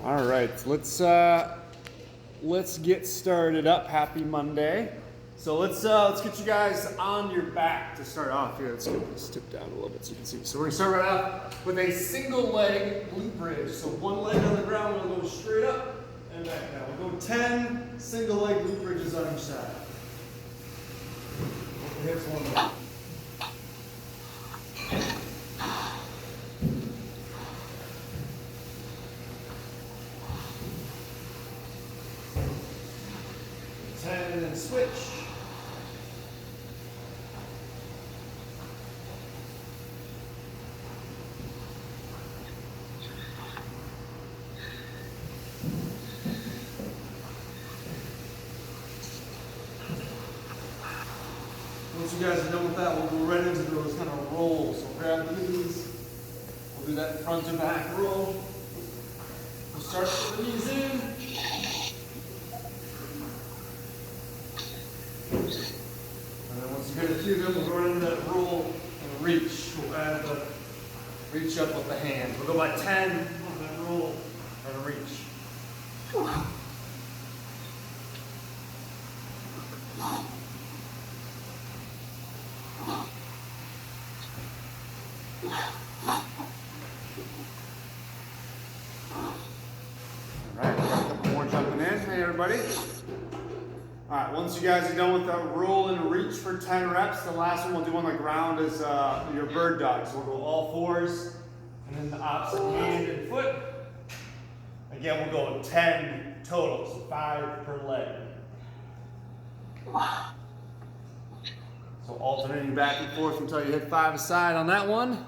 All right, let's get started up. Happy Monday. So let's get you guys on your back to start off here. Let's get this tip down a little bit so you can see. So we're gonna start right off with a single leg glute bridge. So one leg on the ground, we'll go straight up and back down. We'll go 10 single leg glute bridges on each side. Open hips one leg. And then switch. Once you guys are done with that, we'll go right into those kind of rolls. So grab the knees. We'll do that front and back roll. We'll start with the knees in. And then once you get a few of them, we'll go right into that roll and reach. We'll add the reach up with the hands. We'll go by 10 on that roll and reach. Alright, got a couple more jumping in. Hey everybody. Alright, once you guys are done with the roll and reach for 10 reps, the last one we'll do on the ground is your bird dog. So we'll go all fours and then the opposite hand and foot. Again, we'll go 10 total, so 5 per leg. So alternating back and forth until you hit 5 aside on that one.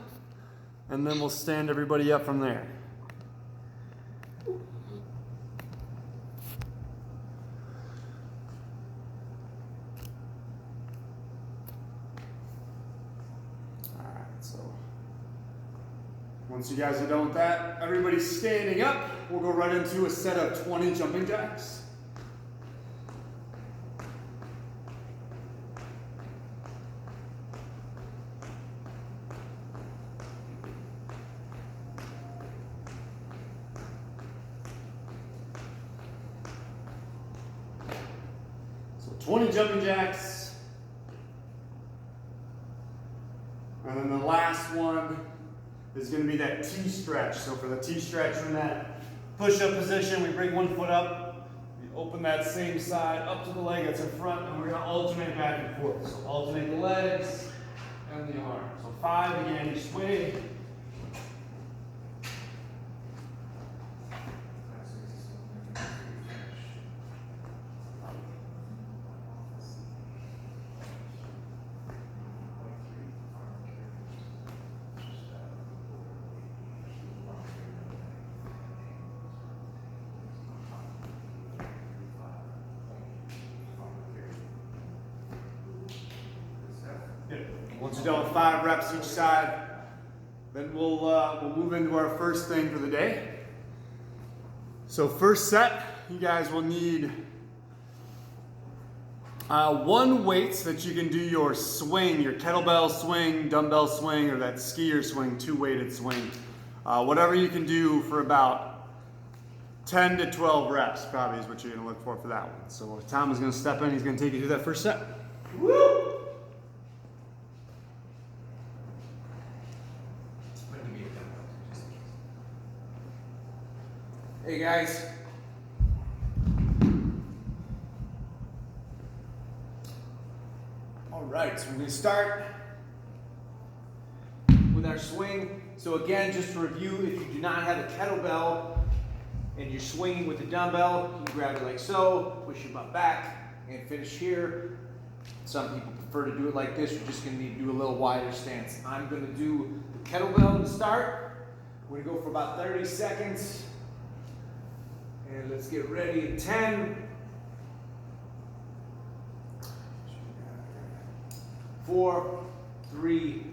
And then we'll stand everybody up from there. Once you guys are done with that, everybody's standing up. We'll go right into a set of 20 jumping jacks. So 20 jumping jacks. And then the last one is going to be that T-stretch. So for the T-stretch, from that push-up position, we bring one foot up, we open that same side up to the leg that's in front, and we're going to alternate back and forth. So alternate the legs and the arms. So 5 again each way. Once you're done with 5 reps each side, then we'll move into our first thing for the day. So first set, you guys will need 1 weight so that you can do your swing, your kettlebell swing, dumbbell swing, or that skier swing, 2-weighted swing. Whatever you can do for about 10 to 12 reps probably is what you're gonna look for that one. So Tom is gonna step in, he's gonna take you through that first set. Woo! Hey guys. All right, so we're gonna start with our swing. So again, just to review, if you do not have a kettlebell and you're swinging with a dumbbell, you can grab it like so, push your butt back, and finish here. Some people prefer to do it like this. You're just gonna need to do a little wider stance. I'm gonna do the kettlebell to start. We're gonna go for about 30 seconds. And let's get ready in 10, 4, 3,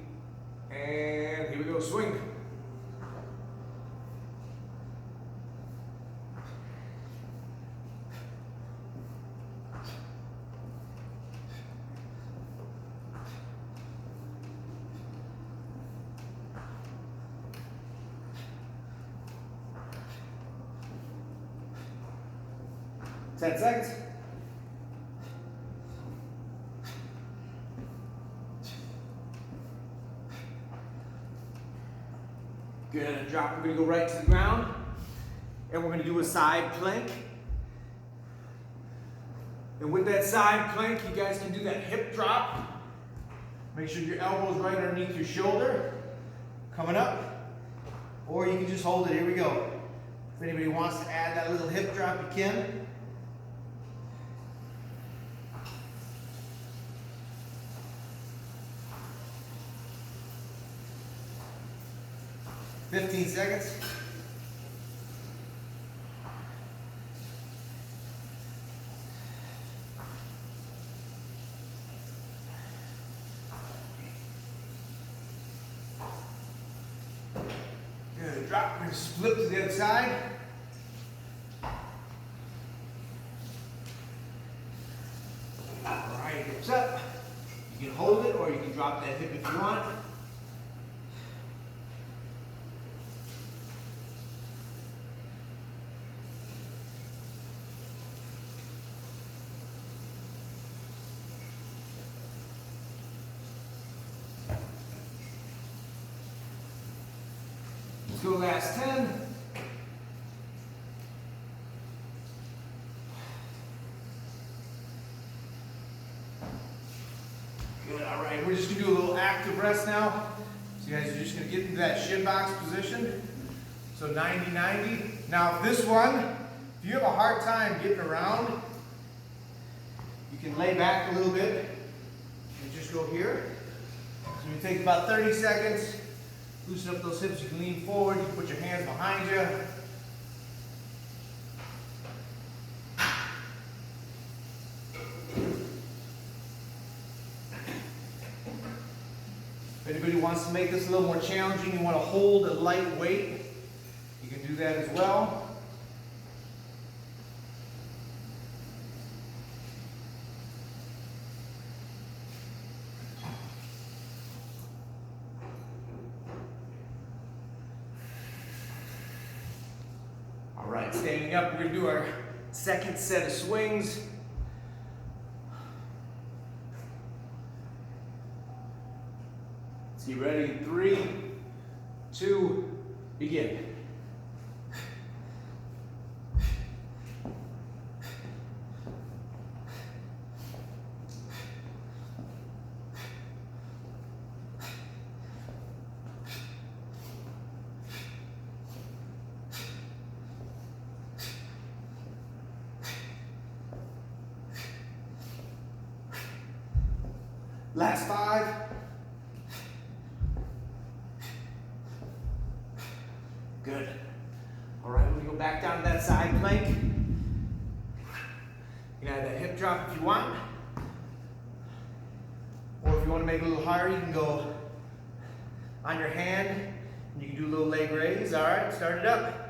and here we go, swing. 10 seconds. Good, drop, we're gonna go right to the ground. And we're gonna do a side plank. And with that side plank, you guys can do that hip drop. Make sure your elbow's right underneath your shoulder. Coming up. Or you can just hold it, here we go. If anybody wants to add that little hip drop, you can. "15 seconds. Good, drop, we're gonna split to the other side. All right, hips up. You can hold it or you can drop that hip if you want. Let's go last 10. Good, all right, we're just gonna do a little active rest now. So you guys are just gonna get into that shin box position. So 90-90. Now this one, if you have a hard time getting around, you can lay back a little bit and just go here. So you take about 30 seconds. Loosen up those hips, you can lean forward, you can put your hands behind you. If anybody wants to make this a little more challenging, you want to hold a light weight, you can do that as well. All right, standing up, we're going to do our second set of swings. Let's get ready in 3, 2, begin. Last 5. Good. All right, we're gonna go back down to that side plank. You can add that hip drop if you want. Or if you want to make it a little higher, you can go on your hand and you can do a little leg raise. All right, start it up.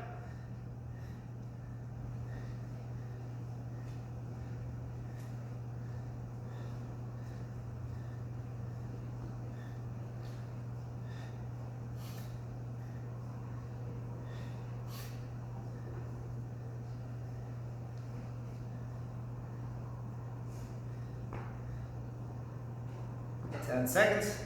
Ten seconds.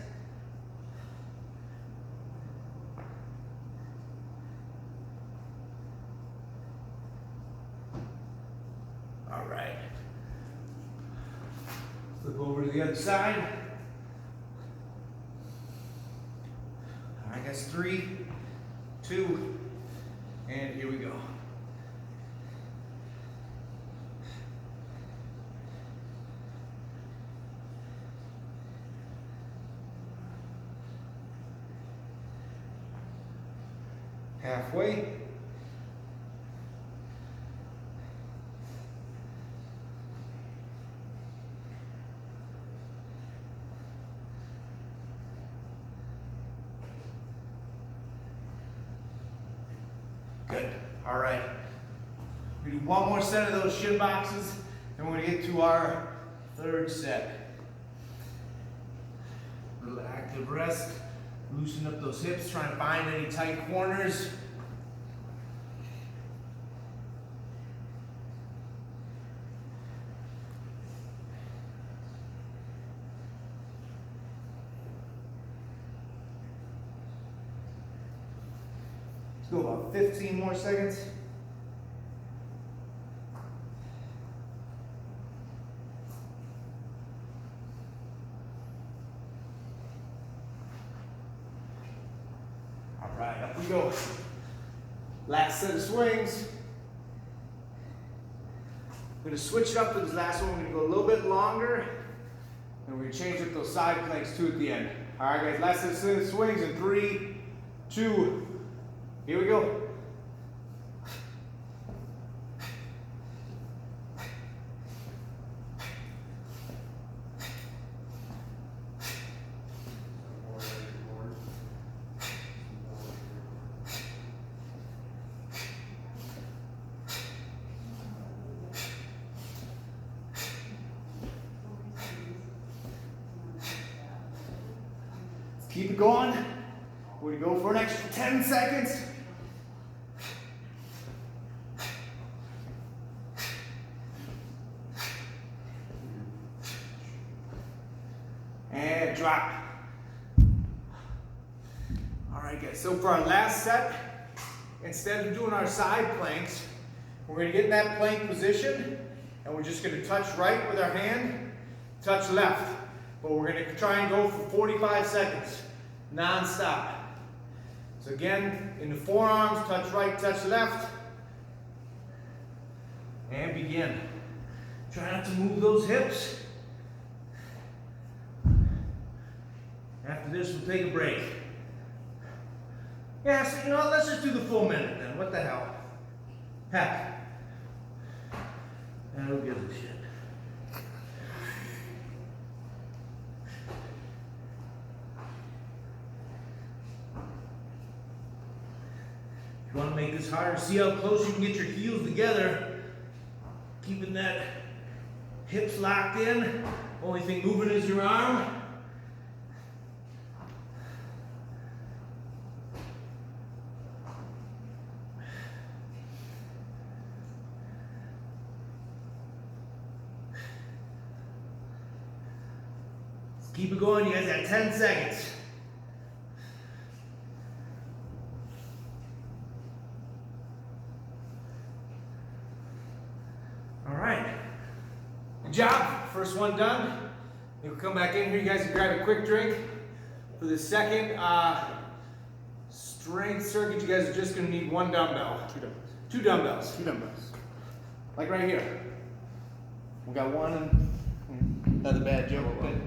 All right. Flip over to the other side. All right, guys, 3, 2, and here we go. Halfway. Good. All right. We do one more set of those shin boxes, and we're going to get to our third set. A little active rest. Loosen up those hips, try and find any tight corners. Let's go about 15 more seconds. All right, up we go. Last set of swings. I'm going to switch it up for this last one. We're going to go a little bit longer, and we're going to change up those side planks too at the end. All right, guys, last set of swings in 3, 2, here we go. Keep it going. We're going to go for an extra 10 seconds. And drop. All right, guys. So for our last set, instead of doing our side planks, we're going to get in that plank position, and we're just going to touch right with our hand, touch left. But we're going to try and go for 45 seconds, non-stop. So again, in the forearms, touch right, touch left, and begin. Try not to move those hips. After this, we'll take a break. Yeah, so you know what, let's just do the full minute then. What the hell? Heck. And who gives a shit? If you want to make this harder, see how close you can get your heels together, keeping that hips locked in. Only thing moving is your arm. Let's keep it going. You guys got 10 seconds. Good job. First one done. You'll come back in here. You guys can grab a quick drink. For the second strength circuit, you guys are just going to need one dumbbell. Two dumbbells. Two dumbbells. Like right here. We got one and another bad joke. Good.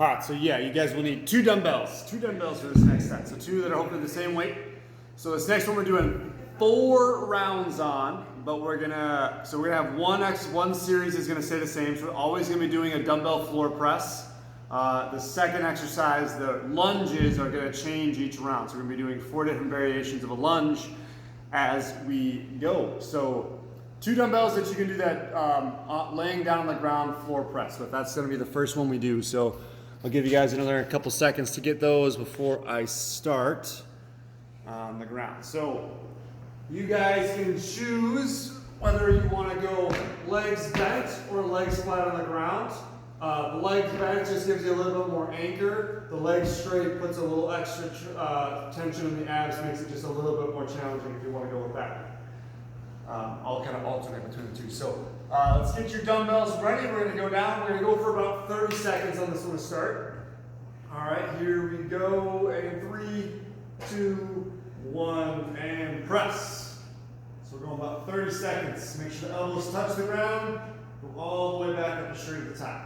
All right, so yeah, you guys will need two dumbbells for this next set. So two that are hopefully the same weight. So this next one we're doing 4 rounds on, but we're gonna have one series is gonna stay the same. So we're always gonna be doing a dumbbell floor press. The second exercise, the lunges, are gonna change each round. So we're gonna be doing 4 different variations of a lunge as we go. So 2 dumbbells that you can do that laying down on the ground floor press. So that's gonna be the first one we do. So I'll give you guys another couple seconds to get those before I start on the ground. So you guys can choose whether you want to go legs bent or legs flat on the ground. The legs bent just gives you a little bit more anchor. The legs straight puts a little extra tension in the abs, makes it just a little bit more challenging if you want to go with that. I'll kind of alternate between the two. So let's get your dumbbells ready. We're going to go down. We're going to go for about 30 seconds on this one to start. All right, here we go. And 3, 2, 1, and press. So we're going about 30 seconds. Make sure the elbows touch the ground. Go all the way back up and straight at the top.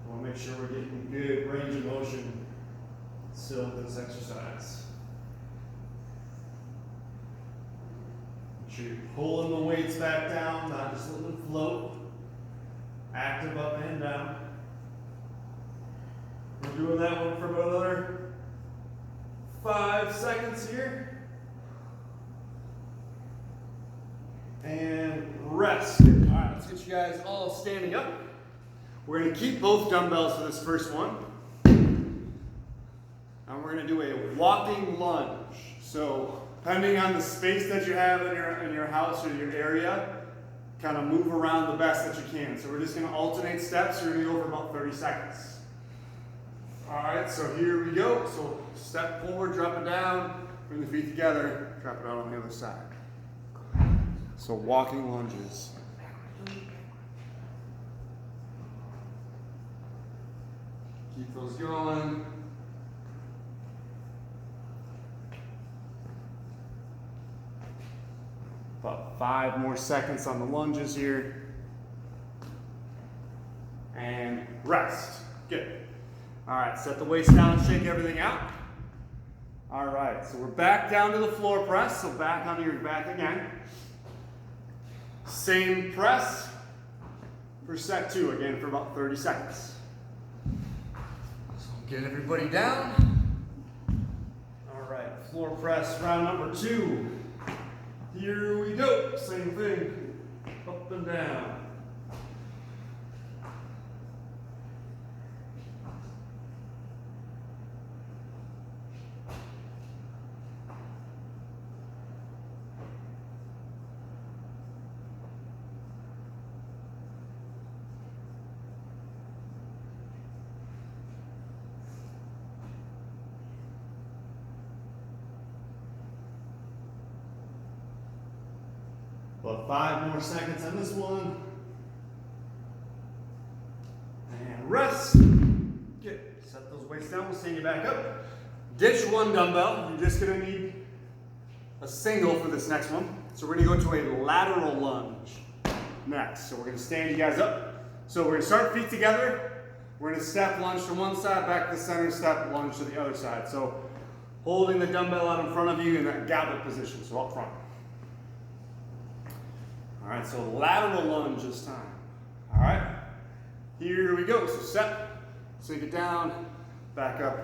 I want to make sure we're getting good range of motion still with this exercise. Make sure you're pulling the weights back down, not just letting them float. Active up and down. We're doing that one for about another 5 seconds here. And rest. All right, let's get you guys all standing up. We're going to keep both dumbbells for this first one. And we're going to do a walking lunge. So Depending on the space that you have in your house or your area, kind of move around the best that you can. So we're just going to alternate steps. We're going to go for about 30 seconds. All right, so here we go. So step forward, drop it down, bring the feet together, drop it out on the other side. So walking lunges. Keep those going. About 5 more seconds on the lunges here. And rest. Good. All right, set the waist down, shake everything out. All right, so we're back down to the floor press. So back onto your back again. Same press for set 2, again for about 30 seconds. So get everybody down. All right, floor press round number 2. Here we go, same thing, up and down. About 5 more seconds on this one. And rest. Good. Set those weights down. We'll stand you back up. Ditch one dumbbell. You're just going to need a single for this next one. So we're going to go to a lateral lunge next. So we're going to stand you guys up. So we're going to start feet together. We're going to step lunge from one side, back to the center, step lunge to the other side. So holding the dumbbell out in front of you in that goblet position, so up front. All right, so lateral lunge this time. All right, here we go. So set, sink it down, back up,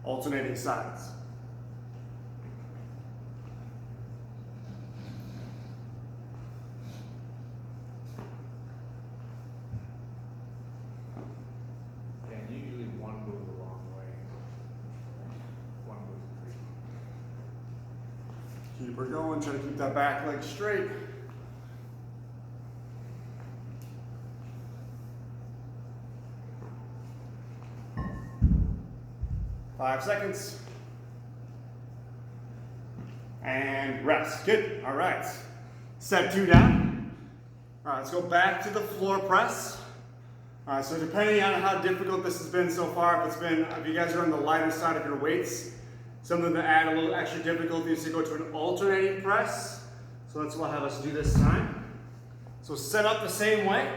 alternating sides. And usually one move the wrong way. One move the Keep her going, try to keep that back leg straight. Five seconds. And rest. Good. All right. Set 2 down. All right, let's go back to the floor press. All right, so depending on how difficult this has been so far, if you guys are on the lighter side of your weights, something to add a little extra difficulty is to go to an alternating press. So that's what I'll have us do this time. So set up the same way.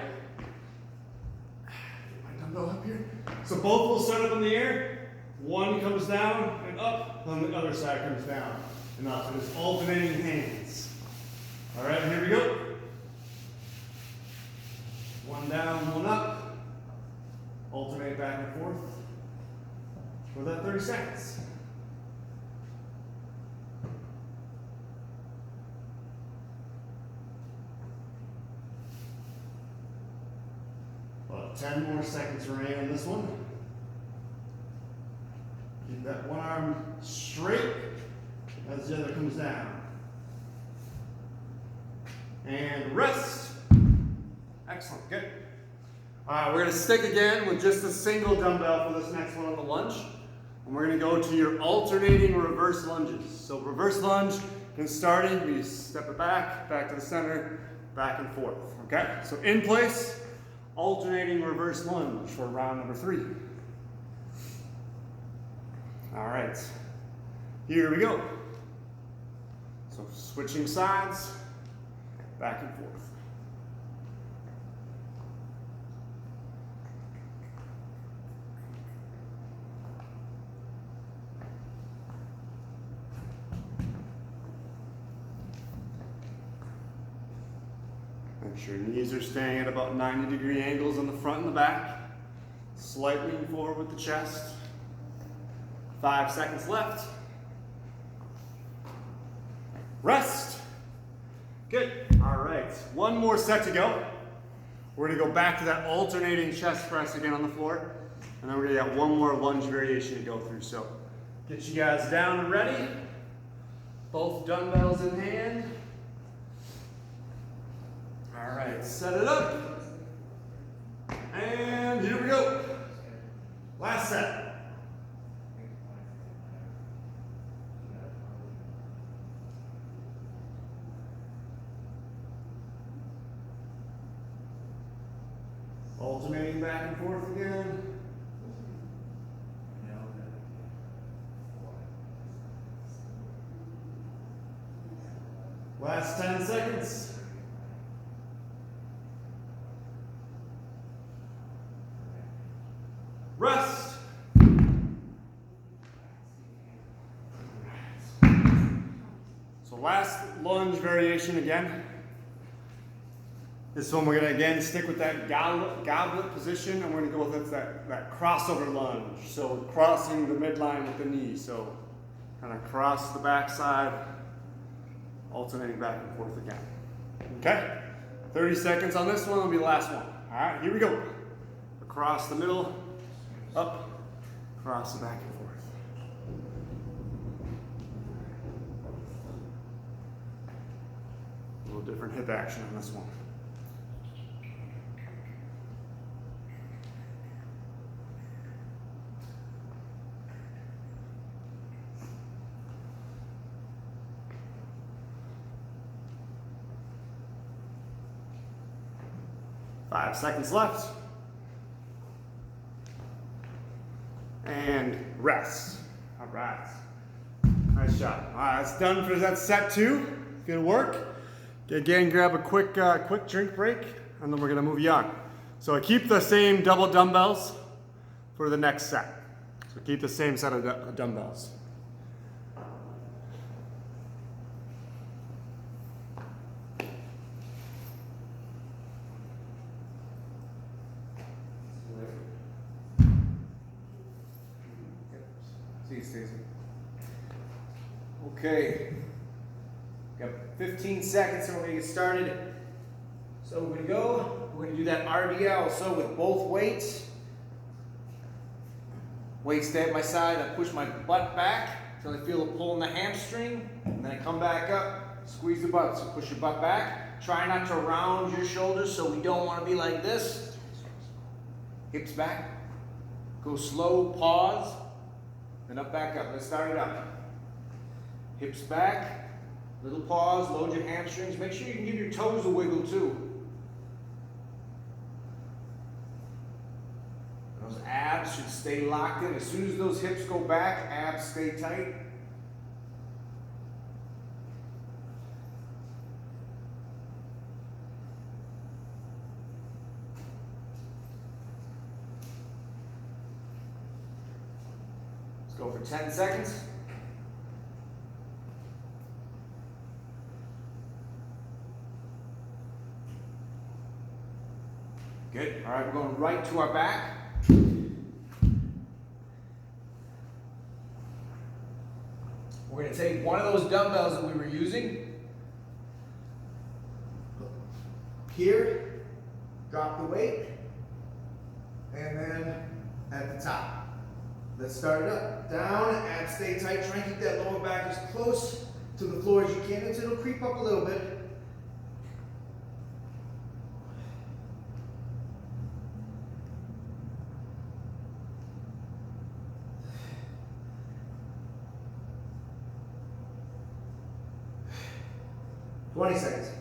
Get my dumbbell up here. So both will start up in the air. One comes down and up, then the other side comes down and up. So just alternating hands. All right, here we go. One down, one up. Alternate back and forth for that 30 seconds. About 10 more seconds remain on this one. Keep that one arm straight as the other comes down. And rest. Excellent, good. All right, we're gonna stick again with just a single dumbbell for this next one on the lunge. And we're gonna go to your alternating reverse lunges. So reverse lunge, in starting, we step it back, back to the center, back and forth, okay? So in place, alternating reverse lunge for round number 3. All right, here we go. So switching sides, back and forth. Make sure your knees are staying at about 90-degree angles on the front and the back. Slightly forward with the chest. 5 seconds left. Rest. Good. All right. One more set to go. We're going to go back to that alternating chest press again on the floor. And then we're going to get one more lunge variation to go through. So get you guys down and ready. Both dumbbells in hand. All right, set it up. And here we go. Last set. Alternating back and forth again. Last 10 seconds. Rest. So last lunge variation again. This one we're gonna again stick with that goblet position, and we're gonna go with that crossover lunge. So we're crossing the midline with the knee. So kind of cross the backside, alternating back and forth again. Okay? 30 seconds on this one will be the last one. All right, here we go. Across the middle, up, across the back and forth. A little different hip action on this one. Five seconds left. And rest. All right. Nice job. All right, that's done for that set 2. Good work. Again, grab a quick drink break, and then we're gonna move you on. So I keep the same double dumbbells for the next set. So keep the same set of dumbbells. See you, Stacey. Okay. Got 15 seconds and we're gonna get started. So we're gonna do that RDL. So with both weights. Weights stay at my side. I push my butt back until I feel a pull in the hamstring. And then I come back up, squeeze the butt. So push your butt back. Try not to round your shoulders, so we don't want to be like this. Hips back. Go slow, pause. Then up, back up. Let's start it up. Hips back, little pause, load your hamstrings. Make sure you can give your toes a wiggle too. Those abs should stay locked in. As soon as those hips go back, abs stay tight. Let's go for 10 seconds. Good. All right, we're going right to our back. We're going to take one of those dumbbells that we were using. Here, drop the weight, and then at the top. Let's start it up. Down, abs stay tight. Try and keep that lower back as close to the floor as you can. It'll creep up a little bit. $20 seconds.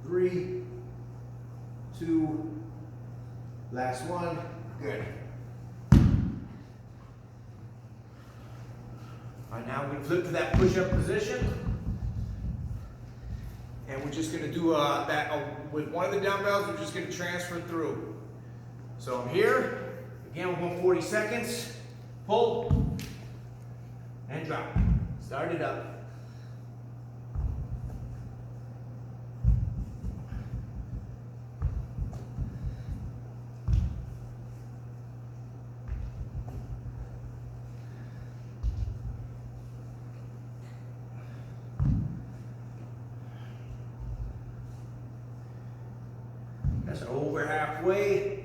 Three, two, last one. Good. All right, now we're going to flip to that push-up position. And we're just going to do that with one of the dumbbells. We're just going to transfer through. So I'm here. Again, we're going 40 seconds. Pull and drop. Start it up. That's over halfway.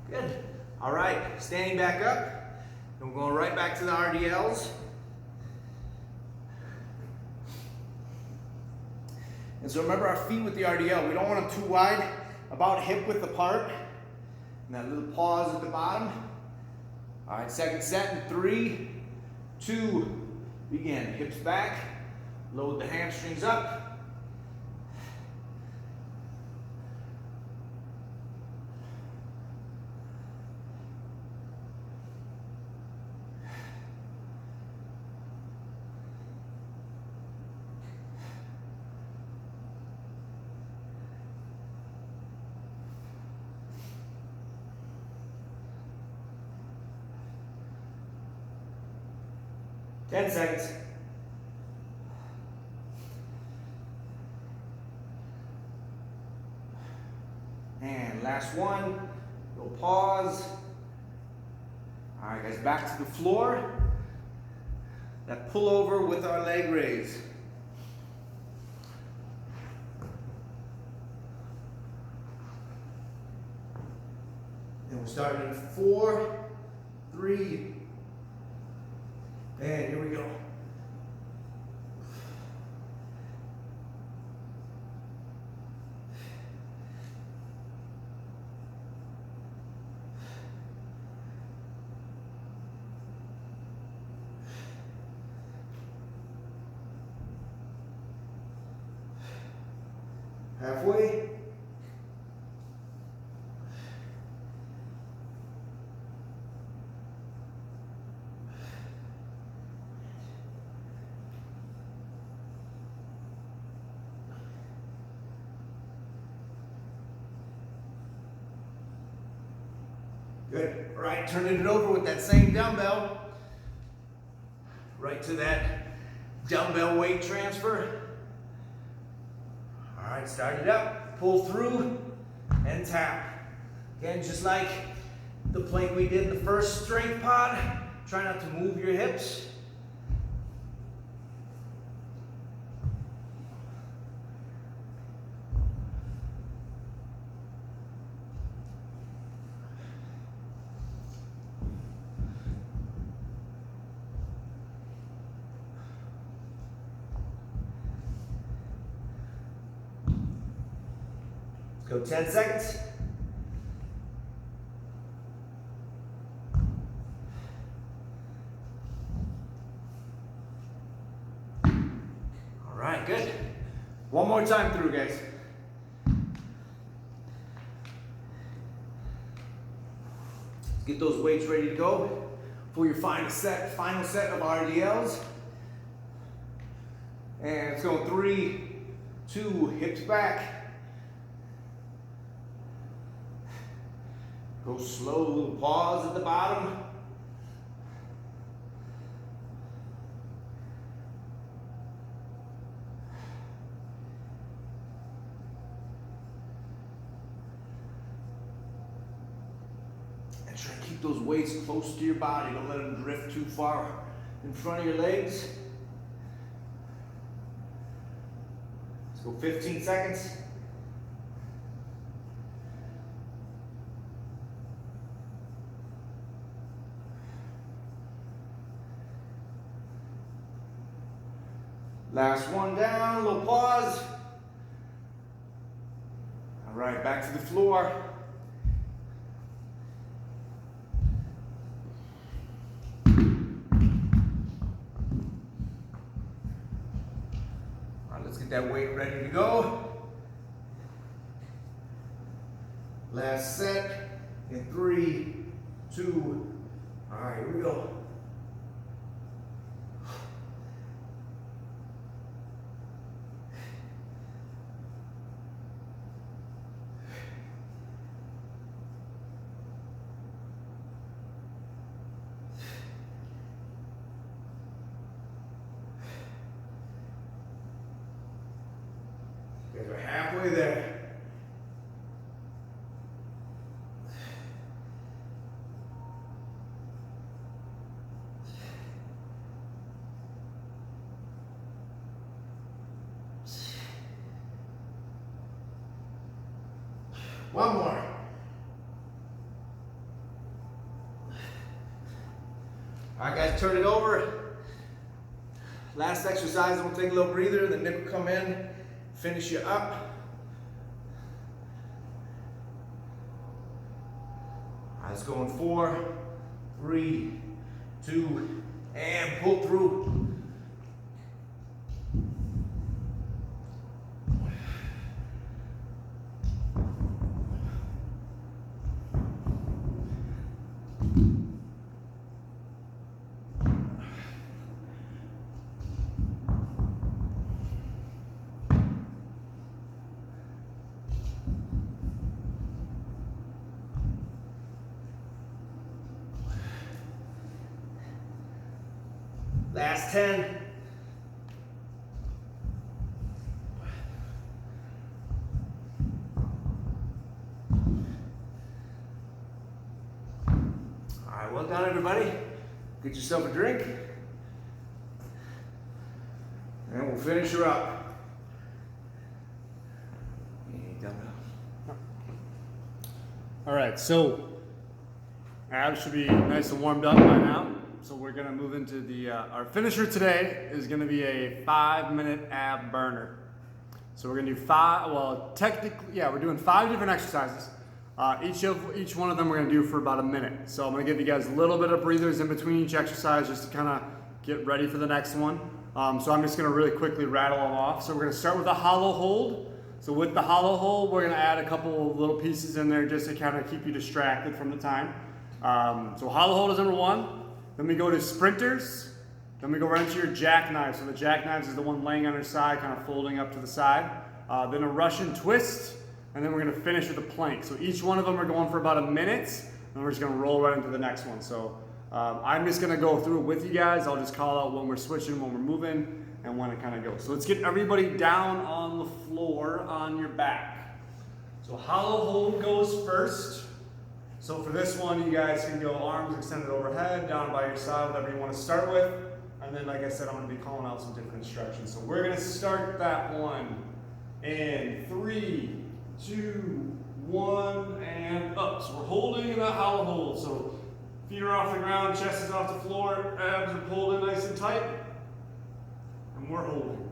Good. All right, standing back up. And we're going right back to the RDLs. And so remember our feet with the RDL. We don't want them too wide, about hip width apart. And that little pause at the bottom. All right, second set in 3, 2, begin. Hips back, load the hamstrings up. Ten seconds. And last one, little pause. All right, guys, back to the floor. That pull over with our leg raise. And we're starting in 4, 3, and here we go. Halfway. Good. All right, turning it over with that same dumbbell. Right to that dumbbell weight transfer. All right, start it up, pull through, and tap. Again, just like the plank we did in the first strength pod, try not to move your hips. Go 10 seconds. All right, good. One more time through, guys. Get those weights ready to go for your final set of RDLs. And let's go 3, 2, hips back. Go slow, little pause at the bottom. And try to keep those weights close to your body. Don't let them drift too far in front of your legs. Let's go 15 seconds. Last one down, a little pause. All right, back to the floor. All right, let's get that weight ready to go. Last set in 3, 2, all right, here we go. You guys are halfway there. One more. All right, guys, turn it over. Last exercise, we'll take a little breather, then Nick will come in, finish you up. All right, let's go in 4, 3, 2, and pull through. Last 10. All right, well done, everybody. Get yourself a drink, and we'll finish her up. All right, so abs should be nice and warmed up by now. So we're gonna move into the, our finisher today is gonna be a 5-minute ab burner. So we're gonna do 5, well, technically, yeah, we're doing 5 different exercises. Each one of them we're gonna do for about a minute. So I'm gonna give you guys a little bit of breathers in between each exercise just to kind of get ready for the next one. So I'm just gonna really quickly rattle them off. So we're gonna start with a hollow hold. So with the hollow hold, we're gonna add a couple of little pieces in there just to kind of keep you distracted from the time. So hollow hold is number 1. Then we go to sprinters. Then we go right into your jackknives. So the jackknives is the one laying on your side, kind of folding up to the side. Then a Russian twist, and then we're gonna finish with a plank. So each one of them are going for about a minute, and we're just gonna roll right into the next one. So I'm just gonna go through it with you guys. I'll just call out when we're switching, when we're moving, and when it kind of goes. So let's get everybody down on the floor on your back. So hollow hold goes first. So for this one, you guys can go arms extended overhead, down by your side, whatever you want to start with. And then, like I said, I'm going to be calling out some different instructions. So we're going to start that one in 3, 2, 1, and up. So we're holding in that hollow hold. So feet are off the ground, chest is off the floor, abs are pulled in nice and tight. And we're holding.